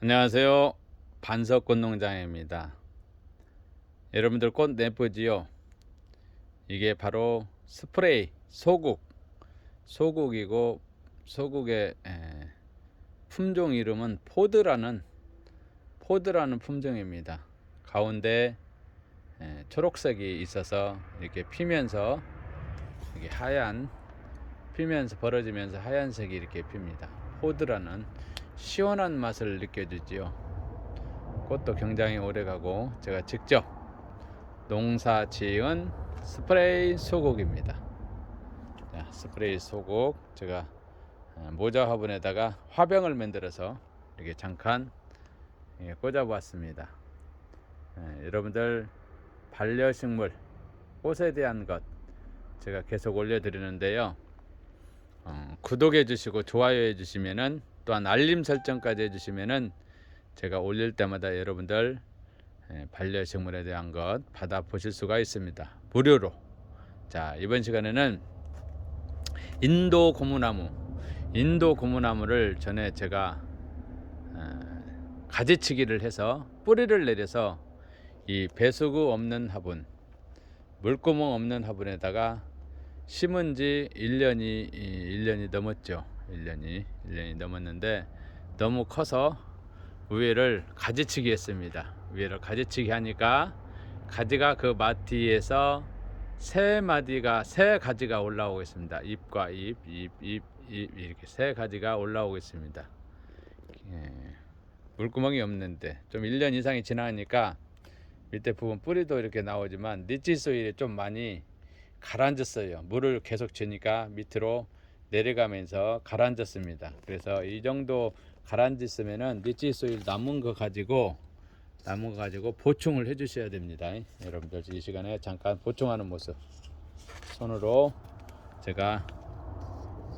안녕하세요. 반석꽃농장입니다. 여러분들 꽃 예쁘지요? 이게 바로 스프레이 소국이고, 소국의 품종 이름은 포드라는 품종입니다. 가운데 초록색이 있어서 이렇게 피면서 이게 피면서 벌어지면서 하얀색이 이렇게 핍니다. 포드라는 시원한 맛을 느껴주지요. 꽃도 굉장히 오래가고 제가 직접 농사 지은 스프레이 소국입니다. 자, 스프레이 소국 제가 모자 화분에다가 화병을 만들어서 이렇게 잠깐 꽂아 보았습니다. 여러분들 반려식물 꽃에 대한 것 제가 계속 올려드리는데요. 구독해 주시고 좋아요 해 주시면은, 또한 알림 설정까지 해 주시면은 제가 올릴 때마다 여러분들 반려식물에 대한 것 받아 보실 수가 있습니다. 무료로. 자, 이번 시간에는 인도 고무나무를 전에 제가 가지치기를 해서 뿌리를 내려서 이 배수구 없는 화분, 물구멍 없는 화분에다가 심은 지 1년이 넘었죠. 1년이 넘었는데 너무 커서 위에를 가지치기 했습니다. 위에를 가지치기 하니까 가지가 그 마티에서 세 가지가 올라오고 있습니다. 잎과 잎 이렇게 세 가지가 올라오고 있습니다. 예, 물구멍이 없는데 좀 1년 이상이 지나니까 밑에 부분 뿌리도 이렇게 나오지만 니치 소일이 좀 많이 가라앉았어요. 물을 계속 주니까 밑으로 내려가면서 가라앉았습니다. 그래서 이 정도 가라앉았으면은 니치 소일 남은 거 가지고 보충을 해 주셔야 됩니다. 여러분들 이 시간에 잠깐 보충하는 모습 손으로 제가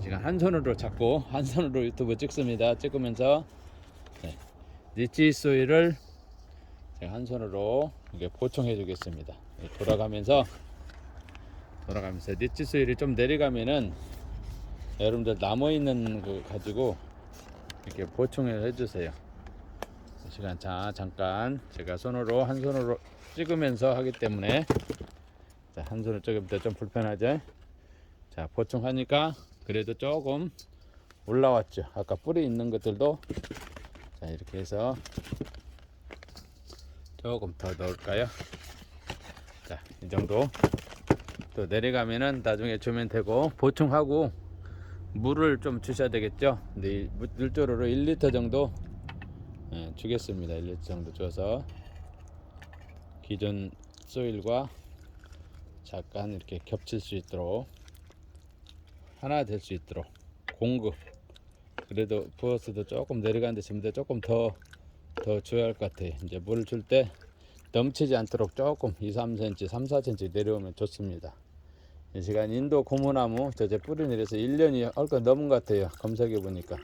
지금 한 손으로 잡고 한 손으로 유튜브 찍습니다. 찍으면서 니치 소일을 제가 한 손으로 이렇게 보충해 주겠습니다. 돌아가면서 니치 소일이 좀 내려가면은 여러분들 남아있는 거 가지고 이렇게 보충을 해주세요. 이 시간 잠깐 제가 한 손으로 찍으면서 하기 때문에, 자, 한 손으로 찍으면 좀 불편하죠. 자, 보충하니까 그래도 조금 올라왔죠. 아까 뿌리 있는 것들도, 자, 이렇게 해서 조금 더 넣을까요? 자, 이 정도. 또 내려가면은 나중에 주면 되고, 보충하고 물을 좀 주셔야 되겠죠. 근데 물조로로 1리터 정도 주겠습니다. 1리터 정도 줘서 기존 소일과 잠깐 이렇게 겹칠 수 있도록, 하나 될 수 있도록 공급. 그래도 부어서도 조금 내려가는데 지금 조금 더 줘야 할 것 같아요. 이제 물을 줄 때 넘치지 않도록 조금 2-3cm 3-4cm 내려오면 좋습니다. 이 시간 인도 고무나무 제 뿌리 내려서 1년이 얼핏 넘은 것 같아요. 검색해 보니까.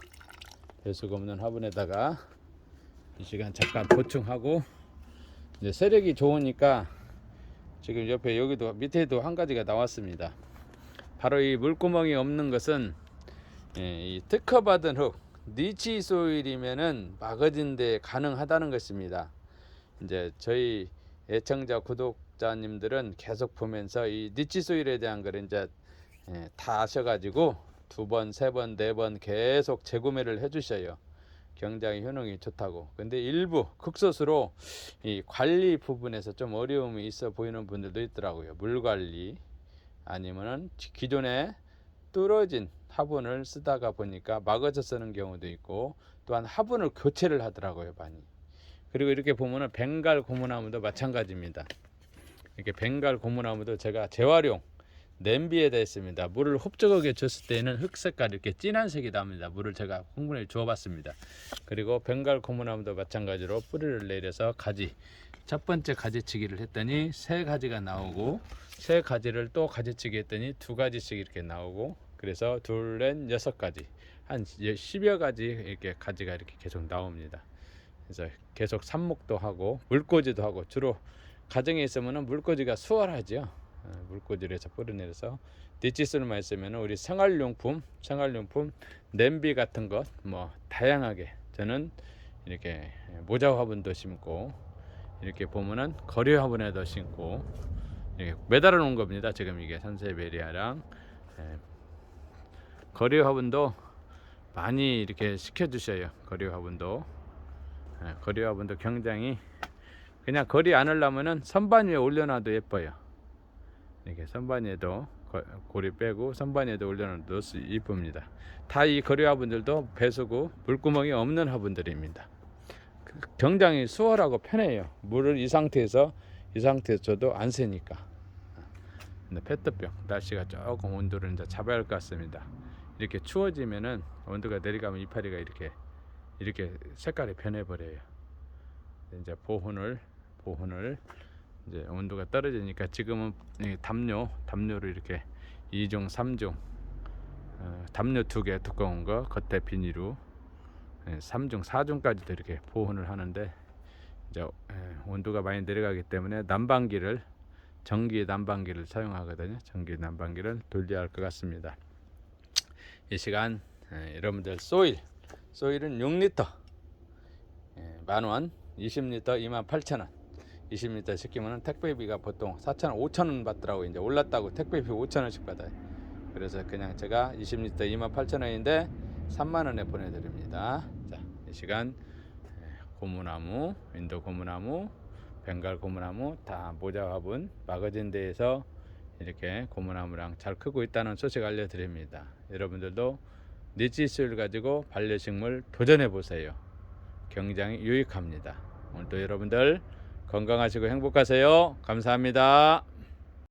배수구 없는 화분에다가 이 시간 잠깐 보충하고, 이제 세력이 좋으니까 지금 옆에 여기도 밑에도 한 가지가 나왔습니다. 바로 이 물구멍이 없는 것은 이 특허받은 흙 니치 소일이면은 마거진데 가능하다는 것입니다. 이제 저희 애청자 구독자님들은 계속 보면서 이 니치 소일에 대한 걸 이제 다 아셔가지고 2번, 3번, 4번 계속 재구매를 해주셔요. 굉장히 효능이 좋다고. 근데 일부 극소수로 이 관리 부분에서 좀 어려움이 있어 보이는 분들도 있더라고요. 물 관리, 아니면은 기존에 뚫어진 화분을 쓰다가 보니까 막아서 쓰는 경우도 있고, 또한 화분을 교체를 하더라고요, 많이. 그리고 이렇게 보면은 벵갈 고무나무도 마찬가지입니다. 이렇게 벵갈 고무나무도 제가 재활용 냄비에다 했습니다. 물을 흡족하게 줬을 때는 흙 색깔 이렇게 진한 색이 납니다. 물을 제가 충분히 주어봤습니다. 그리고 벵갈 고무나무도 마찬가지로 뿌리를 내려서 첫 번째 가지치기를 했더니 3가지가 나오고, 3가지를 또 가지치기 했더니 2가지씩 이렇게 나오고, 그래서 둘, 넷, 6가지, 한 10여 가지 이렇게 가지가 이렇게 계속 나옵니다. 그래서 계속 삽목도 하고 물꽂이도 하고, 주로 가정에 있으면 물꽂이가 수월하죠. 물꽂이를 해서 뿌려내려서 니치솔만 있으면 우리 생활용품 냄비 같은 것 뭐 다양하게 저는 이렇게 모자 화분도 심고, 이렇게 보면은 거리 화분에도 심고, 이렇게 매달아 놓은 겁니다. 지금 이게 산세베리아랑 거리 화분도 많이 이렇게 시켜 주셔요. 거리 화분도 거리 화분도 굉장히, 그냥 거리 안 하려면은 선반 위에 올려놔도 예뻐요. 이렇게 선반 위에도 고리 빼고 선반 위에도 올려놔도 이쁩니다. 다 이 거리 화분들도 배수구 물구멍이 없는 화분들입니다. 굉장히 수월하고 편해요. 물을 이 상태에서 줘도 안 새니까. 근데 페트병, 날씨가 조금 온도를 이제 잡아야 할 것 같습니다. 이렇게 추워지면은 온도가 내려가면 이파리가 이렇게 색깔이 변해 버려요. 이제 보온을 이제 온도가 떨어지니까 지금은 담요를 이렇게 2중 3중 담요 2개 두꺼운 거 겉에 비닐로 3중 4중까지도 이렇게 보온을 하는데, 이제 온도가 많이 내려가기 때문에 전기 난방기를 사용하거든요. 전기 난방기를 돌려야 할 것 같습니다. 이 시간 여러분들 소일은 6리터 10,000원, 20리터 28,000원. 20리터 시키면 택배비가 보통 4,000원, 5,000원 받더라고. 이제 올랐다고 택배비 5,000원씩 받아요. 그래서 그냥 제가 20리터 28,000원인데 3만원에 보내드립니다. 자, 이 시간 고무나무, 인도 고무나무, 벵갈 고무나무 다 모자 화분 막아진 데에서 이렇게 고무나무랑 잘 크고 있다는 소식 알려드립니다. 여러분들도 니치소일 가지고 반려식물 도전해 보세요. 굉장히 유익합니다. 오늘도 여러분들 건강하시고 행복하세요. 감사합니다.